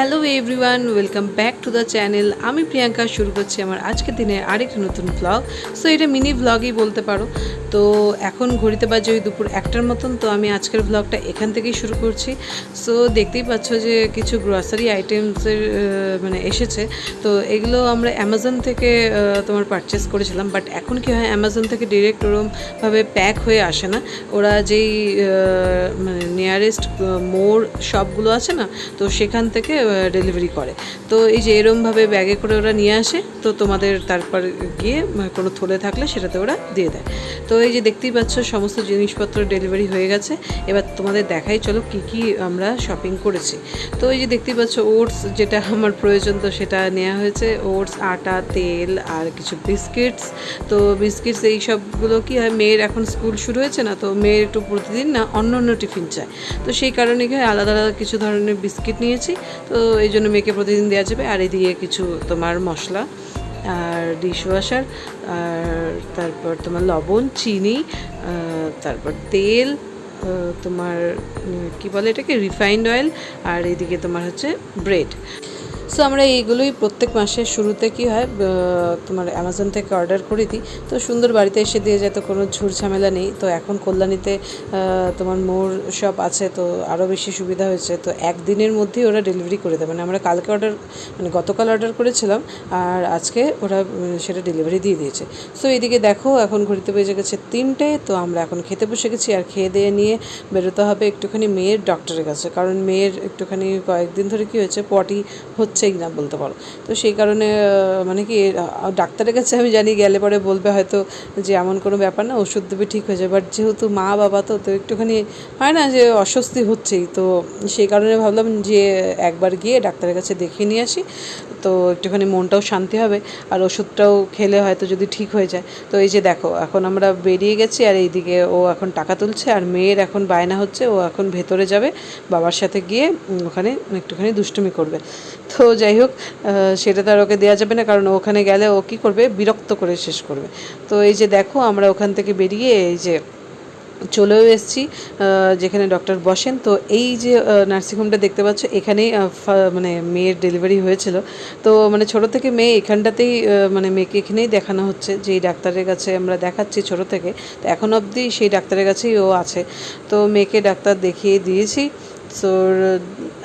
Hello everyone, welcome back to the channel. আমি প্রিয়াঙ্কা শুরু করছি আমার আজকের দিনে আরেকটা নতুন ব্লগ। সো এটা মিনি ব্লগই বলতে পারো। তো এখন ঘড়িতে বাজে ওই দুপুর 1টার মতন। তো আমি আজকের ব্লগটা এখান থেকেই শুরু করছি। সো দেখতেই পাচ্ছ যে কিছু গ্রসারি আইটেমসের মানে এসেছে। তো এগুলো আমরা অ্যামাজন থেকে তোমার পারচেস করেছিলাম। বাট এখন কি হয়, অ্যামাজন থেকে ডিরেক্ট ওরমভাবে প্যাক হয়ে আসে না। ওরা যেই মানে নিয়ারেস্ট মোর শপগুলো আছে না, তো সেখান থেকে ডেলিভারি করে। তো এই যে এরমভাবে ব্যাগে করে ওরা নিয়ে আসে, তো তোমাদের তারপর গিয়ে কোনো থলে থাকলে সেটাতে ওরা দিয়ে দেয়। তো এই যে দেখতেই পাচ্ছ সমস্ত জিনিসপত্র ডেলিভারি হয়ে গেছে। এবার তোমাদের দেখাই চলো কি কি আমরা শপিং করেছি। তো এই যে দেখতেই পাচ্ছ ওটস, যেটা আমার প্রয়োজন, তো সেটা নেওয়া হয়েছে। ওটস, আটা, তেল আর কিছু বিস্কিটস। তো বিস্কিটস এই সবগুলো কি হয়, মেয়ের এখন স্কুল শুরু হয়েছে না, তো মেয়ের একটু প্রতিদিন না অন্য অন্য টিফিন চায়। তো সেই কারণে কি হয়, আলাদা আলাদা কিছু ধরনের বিস্কিট নিয়েছি। তো এই জন্য মেয়েকে প্রতিদিন দেওয়া যাবে। আর এদিকে কিছু তোমার মশলা আর ডিশওয়াশার, আর তারপর তোমার লবণ, চিনি, তারপর তেল, তোমার কি বলে এটাকে, রিফাইন্ড অয়েল, আর এদিকে তোমার হচ্ছে ব্রেড। সো আমরা এইগুলোই প্রত্যেক মাসের শুরুতে কি হয় তোমার অ্যামাজন থেকে অর্ডার করে দিই। তো সুন্দর বাড়িতে এসে দিয়ে যায়, তো কোনো ঝুট ঝামেলা নেই। তো এখন কল্যাণীতে তোমার মোর শপ আছে, তো আরও বেশি সুবিধা হয়েছে। তো একদিনের মধ্যেই ওরা ডেলিভারি করে দেবে। মানে আমরা কালকে মানে গতকাল অর্ডার করেছিলাম, আর আজকে ওরা সেটা ডেলিভারি দিয়ে দিয়েছে। সো এদিকে দেখো এখন ঘড়িতে বেজে গেছে 3টে। তো আমরা এখন খেতে বসে গেছি, আর খেয়ে দিয়ে নিয়ে বেরোতে হবে একটুখানি মেয়ের ডক্টরের কাছে। কারণ মেয়ের একটুখানি কয়েকদিন ধরে কী হয়েছে, পটি হচ্ছেই না বলতে পারো। তো সেই কারণে মানে কি ডাক্তারের কাছে আমি জানি গেলে পরে বলবে হয়তো যে এমন কোনো ব্যাপার না, ওষুধ দেবে ঠিক হয়ে যাবে। বাট যেহেতু মা বাবা তো একটুখানি হয় না যে অস্বস্তি হচ্ছেই। তো সেই কারণে ভাবলাম যে একবার গিয়ে ডাক্তারের কাছে দেখিয়ে নিয়ে আসি, তো একটুখানি মনটাও শান্তি হবে, আর ওষুধটাও খেলে হয়তো যদি ঠিক হয়ে যায়। তো এই যে দেখো এখন আমরা বেরিয়ে গেছি, আর এইদিকে ও এখন টাকা তুলছে, আর মেয়ের এখন বায়না হচ্ছে ও এখন ভেতরে যাবে বাবার সাথে গিয়ে ওখানে একটুখানি দুষ্টুমি করবে। তো যাই হোক, সেটা তো আর ওকে দেওয়া যাবে না, কারণ ওখানে গেলে ও কী করবে, বিরক্ত করে শেষ করবে। তো এই যে দেখো আমরা ওখান থেকে বেরিয়ে এই যে চলেও এসেছি যেখানে ডক্টর বসেন। তো এই যে নার্সিংহোমটা দেখতে পাচ্ছ, এখানেই মানে মেয়ের ডেলিভারি হয়েছিল। তো মানে ছোটো থেকে মেয়ে এখানটাতেই মানে মেয়েকে এখানেই দেখানো হচ্ছে, যেই ডাক্তারের কাছে আমরা দেখাচ্ছি ছোটো থেকে। তো এখন অবধি সেই ডাক্তারের কাছেই ও আছে। তো মেয়েকে ডাক্তার দেখিয়ে দিয়েছি। সো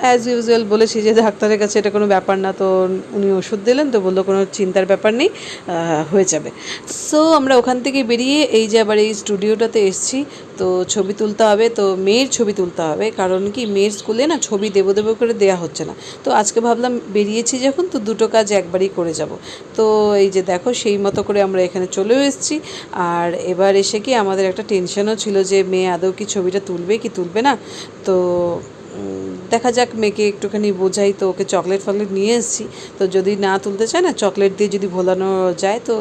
অ্যাজ ইউজুয়াল বলেছি যে ডাক্তারের কাছে এটা কোনো ব্যাপার না। তো উনি ওষুধ দিলেন, তো বললো কোনো চিন্তার ব্যাপার নেই, হয়ে যাবে। সো আমরা ওখান থেকে বেরিয়ে এই যে আবার এই স্টুডিওটাতে এসেছি। তো ছবি তুলতে হবে, তো মেয়ের ছবি তুলতে হবে, কারণ কি মেয়ের স্কুলে না ছবি দেবো করে দেওয়া হচ্ছে না। তো আজকে ভাবলাম বেরিয়েছি যখন, তো দুটো কাজ একবারই করে যাব। তো এই যে দেখো সেই মতো করে আমরা এখানে চলেও এসেছি। আর এবার এসে কি আমাদের একটা টেনশনও ছিল যে মেয়ে আদৌ কি ছবিটা তুলবে কি তুলবে না। তো দেখা যাক, মেয়েকে একটুখানি বোঝাই। তো ওকে চকলেট ফকলেট নিয়ে এসেছি। তো যদি না তুলতে চায় না, চকলেট দিয়ে যদি ভোলানো যায় তো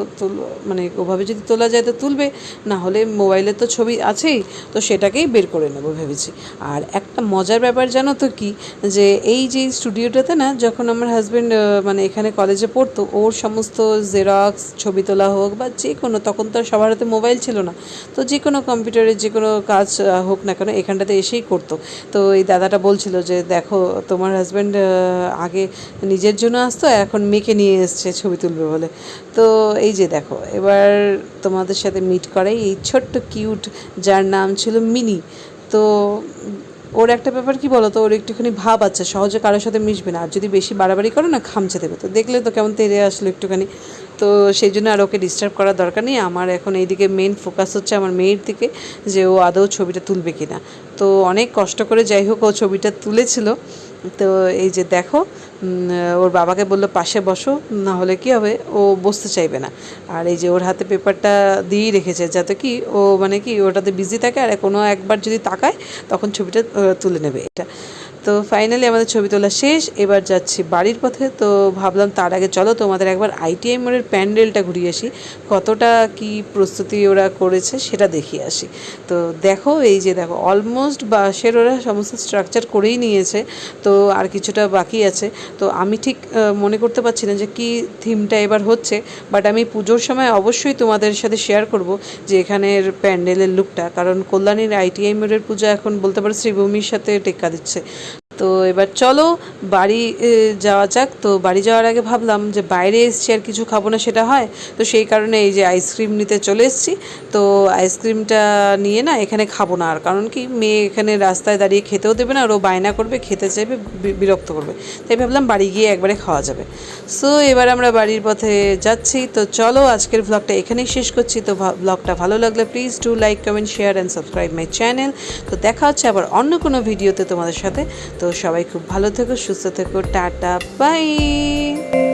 মানে ওভাবে যদি তোলা যায় তো তুলবে, না হলে মোবাইলের তো ছবি আছেই, তো সেটাকেই বের করে নেবো ভেবেছি। আর একটা মজার ব্যাপার জানো তো কি, যে এই যে স্টুডিওটাতে না, যখন আমার হাজব্যান্ড মানে এখানে কলেজে পড়তো, ওর সমস্ত জেরক্স ছবি তোলা হোক বা যে কোনো, তখন তো সবার হাতে মোবাইল ছিল না, তো যে কোনো কম্পিউটারের যে কোনো কাজ হোক না কেন এখানটাতে এসেই করতো। তো এই দাদাটা বলছিল যে দেখো তোমার হাজব্যান্ড আগে নিজের জন্য আসতো, এখন মেয়েকে নিয়ে এসছে ছবি তুলবে বলে। তো এই যে দেখো এবার তোমাদের সাথে মিট করাই এই ছোট্ট কিউট, যার নাম ছিল মিনি। তো ওর একটা ব্যাপার কি বলো তো, ওর একটুখানি ভাব আছে, সহজে কারোর সাথে মিশবে না, আর যদি বেশি বাড়াবাড়ি করো না খামচে দেবে। তো দেখলে তো কেমন তেড়ে আসলো একটুখানি। তো সেই জন্য আর ওকে ডিস্টার্ব করার দরকার নেই। আমার এখন এইদিকে মেন ফোকাস হচ্ছে আমার মেয়ের দিকে, যে ও আদৌ ছবিটা তুলবে কি না। তো অনেক কষ্ট করে যাই হোক ও ছবিটা তুলেছিল। তো এই যে দেখো ওর বাবাকে বললো পাশে বসো, না হলে কী হবে, ও বসতে চাইবে না। আর এই যে ওর হাতে পেপারটা দিয়েই রেখেছে, যাতে কি ও মানে কি ওটাতে বিজি থাকে, আর কোনো একবার যদি তাকায় তখন ছবিটা তুলে নেবে এটা। তো ফাইনালি আমাদের ছবি তোলা শেষ, এবার যাচ্ছি বাড়ির পথে। তো ভাবলাম তার আগে চলো তোমাদের একবার ITI মোড়ের প্যান্ডেলটা ঘুরিয়ে আসি, কতটা কি প্রস্তুতি ওরা করেছে সেটা দেখিয়ে আসি। তো দেখো এই যে দেখো অলমোস্ট বাসের ওরা সমস্ত স্ট্রাকচার করেই নিয়েছে, তো আর কিছুটা বাকি আছে। তো আমি ঠিক মনে করতে পারছি না যে কী থিমটা এবার হচ্ছে, বাট আমি পুজোর সময় অবশ্যই তোমাদের সাথে শেয়ার করব যে এখানের প্যান্ডেলের লুকটা, কারণ কল্যাণীর ITI মোড়ের পুজো এখন বলতে পারো শ্রীভূমির সাথে টেক্কা দিচ্ছে। তো এবার চলো বাড়ি যাওয়া যাক। তো বাড়ি যাওয়ার আগে ভাবলাম যে বাইরে এসছি আর কিছু খাবো না সেটা হয়, তো সেই কারণে এই যে আইসক্রিম নিতে চলে এসেছি। তো আইসক্রিমটা নিয়ে না এখানে খাবো না, আর কারণ কি মেয়ে এখানে রাস্তায় দাঁড়িয়ে খেতেও দেবে না, আর ও বায়না করবে, খেতে চাইবে, বিরক্ত করবে, তাই ভাবলাম বাড়ি গিয়ে একবারে খাওয়া যাবে। সো এবার আমরা বাড়ির পথে যাচ্ছি। তো চলো আজকের ব্লগটা এখানেই শেষ করছি। তো ব্লগটা ভালো লাগলে please do like, comment, share and subscribe my channel. তো দেখা হচ্ছে আবার অন্য কোনো ভিডিওতে তোমাদের সাথে। তো সবাই খুব ভালো থেকো, সুস্থ থেকো, টাটা, বাই।